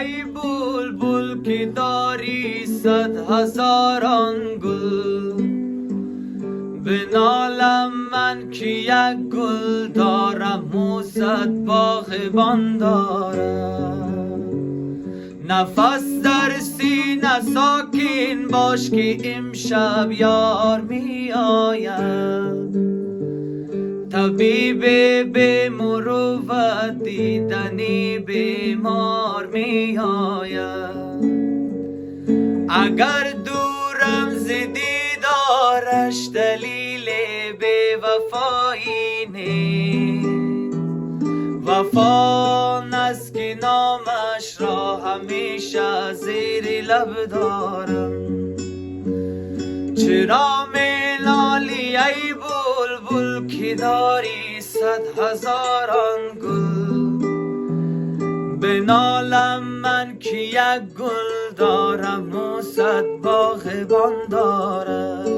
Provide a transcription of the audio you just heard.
ای بلبل که داری 100,000 گل، بنالم من که یک گل دارم و 100 باغبان دارم. نفس در سینه ساکن باش که امشب یار می آید. طبیب به مروت دیدنی بیمار می آید. اگر دورم ز دیدارش دلیل بی وفایی نیست، وفا نست که نامش را همیشه زیر لب دارم. چرا میلالی ای بلبل که داری 100,000 گل، بنالم من که یک گل دارم و 100 باغبان دارم.